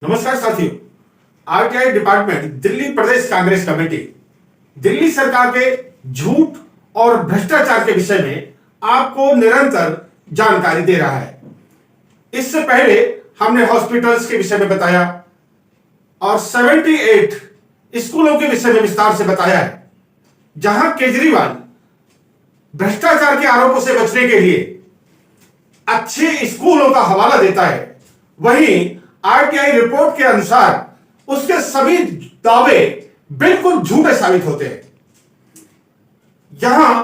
नमस्कार साथियों, RTI department Delhi प्रदेश Congress committee Delhi सरकार के झूठ और भ्रष्टाचार के विषय में आपको निरंतर जानकारी दे रहा है। इससे पहले हमने हॉस्पिटल्स के विषय में बताया और 78 स्कूलों के विषय में विस्तार से बताया है, जहां केजरीवाल भ्रष्टाचार के आरोपों से बचने के लिए अच्छे स्कूलों का हवाला देता है। वहीं आरटीआई रिपोर्ट के अनुसार उसके सभी दावे बिल्कुल झूठे साबित होते हैं। यहां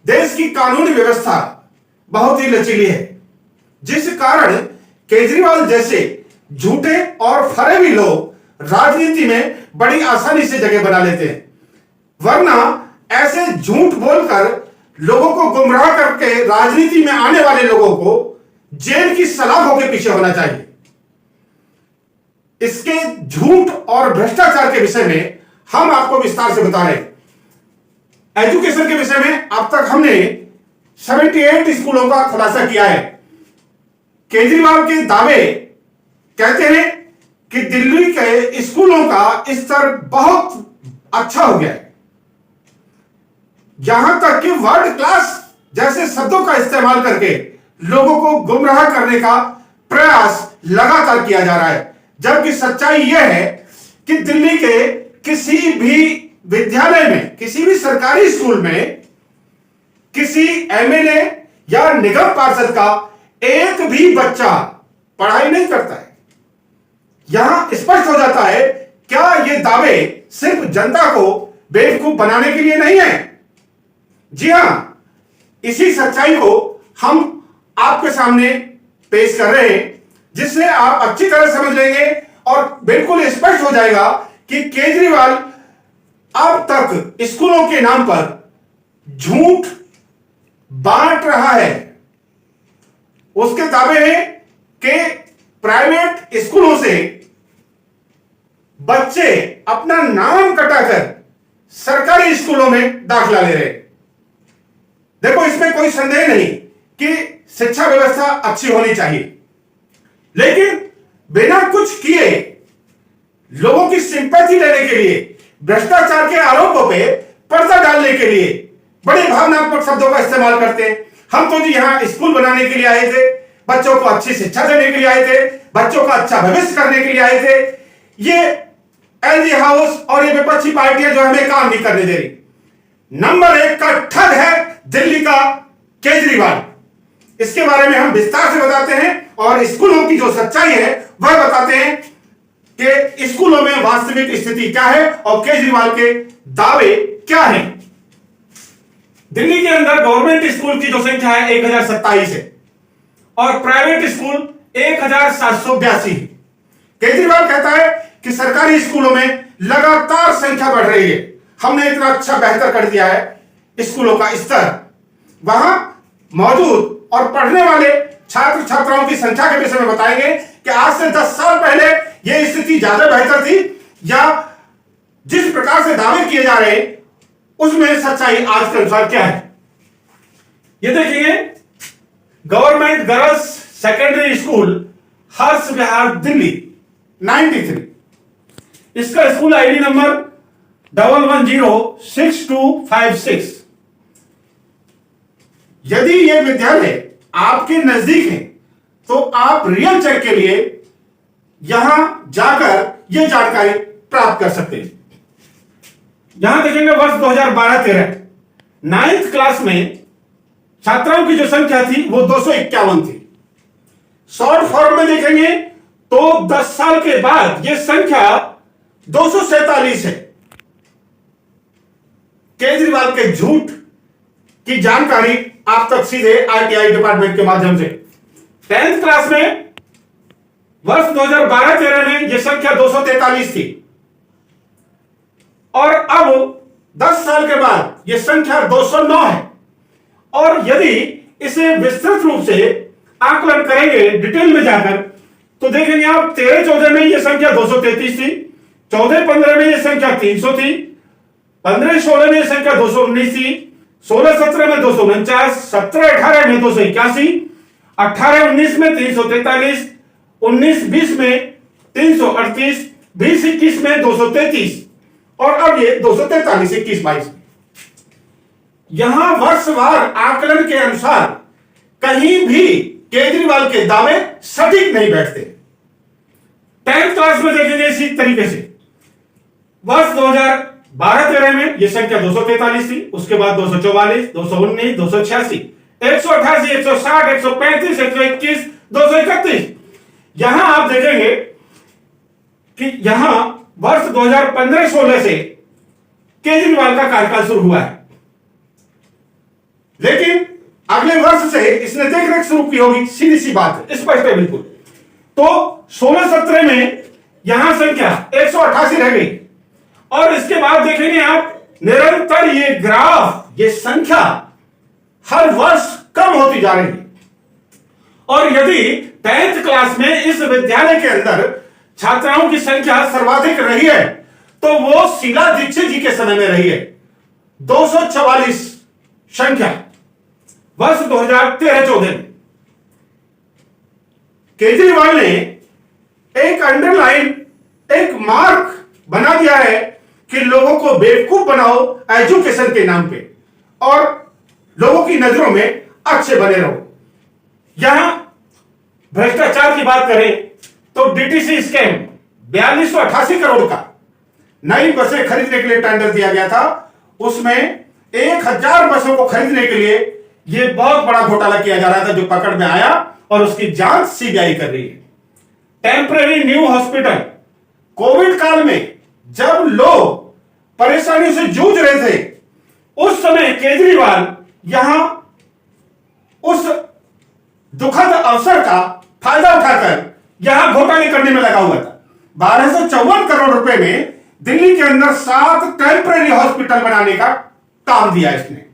देश की कानूनी व्यवस्था बहुत ही लचीली है, जिस कारण केजरीवाल जैसे झूठे और फरेबी लोग राजनीति में बड़ी आसानी से जगह बना लेते हैं। वरना ऐसे झूठ बोलकर लोगों को गुमराह करके राजनीति में आने वाले लोगों को जेल की सलाखों के पीछे होना चाहिए। इसके झूठ और भ्रष्टाचार के विषय में हम आपको विस्तार से बता रहे हैं। एजुकेशन के विषय में अब तक हमने 78 स्कूलों का खुलासा किया है। केजरीवाल के दावे कहते हैं कि दिल्ली के स्कूलों का स्तर बहुत अच्छा हो गया है, यहां तक कि वर्ल्ड क्लास जैसे शब्दों का इस्तेमाल करके लोगों को गुमराह करने का प्रयास लगातार किया जा रहा है। जबकि सच्चाई यह है कि दिल्ली के किसी भी विद्यालय में, किसी भी सरकारी स्कूल में किसी एमएलए या निगम पार्षद का एक भी बच्चा पढ़ाई नहीं करता है। यहां स्पष्ट हो जाता है, क्या ये दावे सिर्फ जनता को बेवकूफ बनाने के लिए नहीं है? जी हां, इसी सच्चाई को हम आपके सामने पेश कर रहे हैं, जिससे आप अच्छी तरह समझ लेंगे और बिल्कुल स्पष्ट हो जाएगा कि केजरीवाल अब तक स्कूलों के नाम पर झूठ बांट रहा है। उसके दावे हैं कि प्राइवेट स्कूलों से बच्चे अपना नाम कटाकर सरकारी स्कूलों में दाखिला ले रहे। देखो, इसमें कोई संदेह नहीं कि शिक्षा व्यवस्था अच्छी होनी चाहिए, लेकिन बिना कुछ किए लोगों की सिंपैथी लेने के लिए, भ्रष्टाचार के आरोपों पे पर्दा डालने के लिए बड़े भावनात्मक शब्दों का इस्तेमाल करते हैं। हम तो जी यहां स्कूल बनाने के लिए आए थे, बच्चों को अच्छी शिक्षा देने के लिए आए थे, बच्चों का अच्छा भविष्य करने के लिए आए थे। ये एलजी हाउस और ये विपक्षी पार्टियां जो हमें काम नहीं करने दे रही। नंबर 1 का ठग है दिल्ली का केजरीवाल। इसके बारे में हम विस्तार से बताते हैं और स्कूलों की जो सच्चाई है वह बताते हैं कि स्कूलों में वास्तविक स्थिति क्या है और केजरीवाल के दावे क्या हैं। दिल्ली के अंदर गवर्नमेंट स्कूल की जो संख्या है 1027 है और प्राइवेट स्कूल 1782 है। केजरीवाल कहता है कि सरकारी स्कूलों में लगातार संख्या बढ़ रही है। हमने इतना अच्छा बेहतर कर दिया है स्कूलों का स्तर। वहां मौजूद और पढ़ने वाले छात्र छात्राओं की संख्या के विषय में बताएंगे कि आज से 10 साल पहले यह स्थिति ज्यादा बेहतर थी या जिस प्रकार से दावे किए जा रहे हैं उसमें सच्चाई आज के अनुसार क्या है। ये देखिए, गवर्नमेंट गर्ल्स सेकेंडरी स्कूल हर्ष विहार दिल्ली 93, इसका स्कूल आईडी नंबर 110626। यदि ये विद्यालय आपके नजदीक है तो आप रियल चेक के लिए यहां जाकर यह जानकारी प्राप्त कर सकते हैं। यहां देखेंगे वर्ष 2012-13 9th क्लास में छात्राओं की जो संख्या थी वो 251 थी। शॉर्ट फॉर्म में देखेंगे तो 10 साल के बाद यह संख्या 247 है। केजरीवाल के झूठ की जानकारी आप तक सीधे आरटीआई डिपार्टमेंट के माध्यम से। 10th क्लास में वर्ष 2012-13 में यह संख्या 243 थी और अब 10 साल के बाद यह संख्या 209 है। और यदि इसे विस्तृत रूप से आकलन करेंगे डिटेल में जाकर तो देखेंगे आप 13-14 में यह संख्या 233 थी, 14-15 में यह संख्या 300 थी, 15-16 में यह संख्या 219 थी, 16-17 में 249, 17-18 में 281, 18-19 में 343, 19-20 में 338, 2021 में 233 और अब ये 243, 21-22। यहां वर्षवार आकलन के अनुसार कहीं भी केजरीवाल के दावे सटीक नहीं बैठते। 10th क्लास में देखेंगे इसी तरीके से वर्ष 2012-13 में यह संख्या 243 थी, उसके बाद 244, 219, 286, 188, 160, 135, 121, 231। यहां आप देखेंगे कि यहां वर्ष 2015-16 से केजरीवाल का कार्यकाल शुरू हुआ है, लेकिन अगले वर्ष से इसने देखरेख शुरू की होगी, सीधी सी बात है, स्पष्ट है बिल्कुल। तो 16-17 में यहां संख्या 188 रह गई और इसके बाद देखेंगे आप निरंतर ये ग्राफ, ये संख्या हर वर्ष कम होती जा रही है। और यदि 10th क्लास में इस विद्यालय के अंदर छात्राओं की संख्या सर्वाधिक रही है तो वो शीला दीक्षित जी के समय में रही है, 244 संख्या वर्ष 2013-14 में। केजरीवाल ने एक अंडरलाइन, एक मार्क बना दिया है कि लोगों को बेवकूफ बनाओ एजुकेशन के नाम पे और लोगों की नजरों में अच्छे बने रहो। यहां भ्रष्टाचार की बात करें तो डीटीसी स्कैम 4288 करोड़ का नई बसें खरीदने के लिए टेंडर दिया गया था, उसमें 1000 बसों को खरीदने के लिए यह बहुत बड़ा घोटाला किया जा रहा था जो पकड़ में आया और उसकी जांच सीबीआई कर रही है। टेम्परेरी न्यू हॉस्पिटल, कोविड काल में जब लोग परेशानियों से जूझ रहे थे उस समय केजरीवाल यहां उस दुखद अवसर का फायदा उठाकर यहां घोटाले करने में लगा हुआ था। 1254 करोड़ रुपए में दिल्ली के अंदर 7 टेम्परेरी हॉस्पिटल बनाने का काम दिया इसने।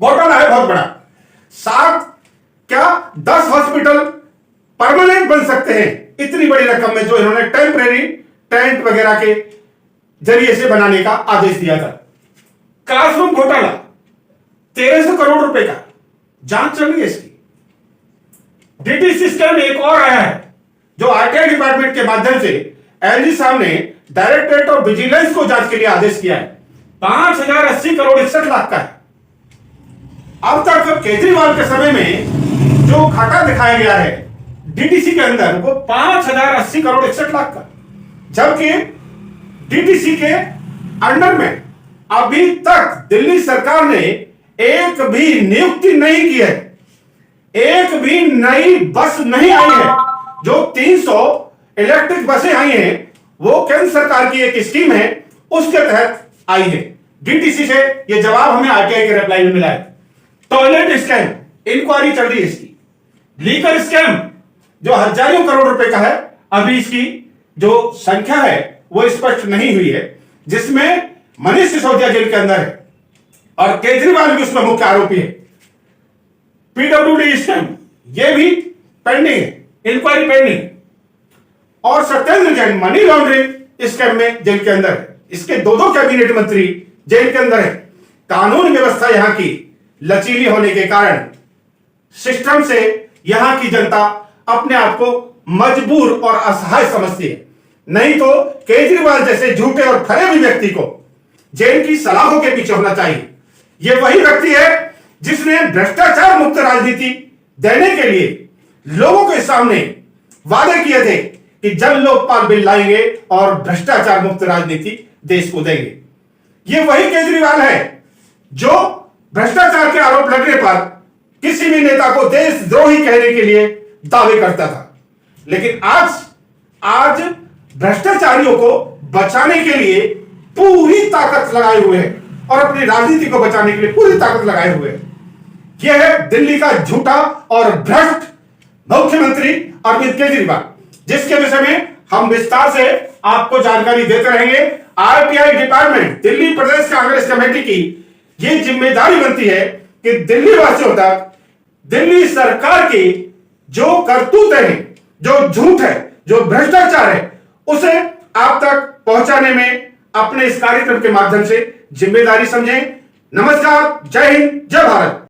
घोटाला है बहुत बड़ा। 7 क्या 10 हॉस्पिटल परमानेंट बन सकते हैं इतनी बड़ी रकम में जो इन्होंने टेम्परेरी टेंट वगैरह के जरिए से बनाने का आदेश दिया था। क्लासरूम घोटाला 1300 करोड़ रुपए का, जांच चल रही है इसकी। डीटीसी स्कैम एक और आया है जो आरटीआई डिपार्टमेंट के माध्यम से एलजी साहब ने डायरेक्टरेट ऑफ विजिलेंस को जांच के लिए आदेश किया है। 5080 करोड़ 61 लाख का है। अब तक केजरीवाल के समय में जो घाटा दिखाया गया है डीटीसी के अंदर वो 5080 करोड़ 61 लाख का, जबकि डीटीसी के अंडर में अभी तक दिल्ली सरकार ने एक भी नियुक्ति नहीं की है, एक भी नई बस नहीं आई है। जो 300 इलेक्ट्रिक बसें आई हैं वो केंद्र सरकार की एक स्कीम है उसके तहत आई है। डीटीसी से ये जवाब हमें आरटीआई के रिप्लाई में मिला है। टॉयलेट स्कैम इंक्वायरी चल रही है इसकी। लीकर स्कैम जो हजारों करोड़ रुपए का है, अभी इसकी जो संख्या है वो स्पष्ट नहीं हुई है, जिसमें मनीष सिसोदिया जेल के अंदर है और केजरीवाल भी उसमें मुख्य आरोपी है। पीडब्ल्यूडी स्कैम ये भी पेंडिंग है, इंक्वायरी पेंडिंग। और Satyendra Jain money laundering scam में जेल के अंदर है। इसके दो कैबिनेट मंत्री जेल के अंदर है। कानून व्यवस्था यहां की लचीली होने के कारण सिस्टम से यहां की जनता अपने आप को मजबूर और असहाय समझती है। नहीं तो केजरीवाल जैसे झूठे और फरेबी व्यक्ति को जेल की सलाखों के पीछे होना चाहिए। यह वही व्यक्ति है जिसने भ्रष्टाचार मुक्त राजनीति देने के लिए लोगों के सामने वादे किए थे कि जन लोकपाल बिल लाएंगे और भ्रष्टाचार मुक्त राजनीति देश को देंगे। यह वही केजरीवाल है जो भ्रष्टाचार के आरोप लगने पर किसी भी नेता को देशद्रोही कहने के लिए दावे करता था, लेकिन आज भ्रष्टाचारियों को बचाने के लिए पूरी ताकत लगाए हुए है और अपनी राजनीति को बचाने के लिए पूरी ताकत लगाए हुए है। यह है दिल्ली का झूठा और भ्रष्ट मुख्यमंत्री अरविंद केजरीवाल, जिसके विषय में हम विस्तार से आपको जानकारी देते रहेंगे। आरटीआई डिपार्टमेंट, दिल्ली प्रदेश कांग्रेस कमेटी की यह जिम्मेदारी बनती है कि दिल्ली वासियों तक दिल्ली सरकार की जो करतूतें हैं, जो झूठ है, जो भ्रष्टाचार है, उसे आप तक पहुंचाने में अपने इस कार्यक्रम के माध्यम से जिम्मेदारी समझें। नमस्कार, जय हिंद, जय भारत।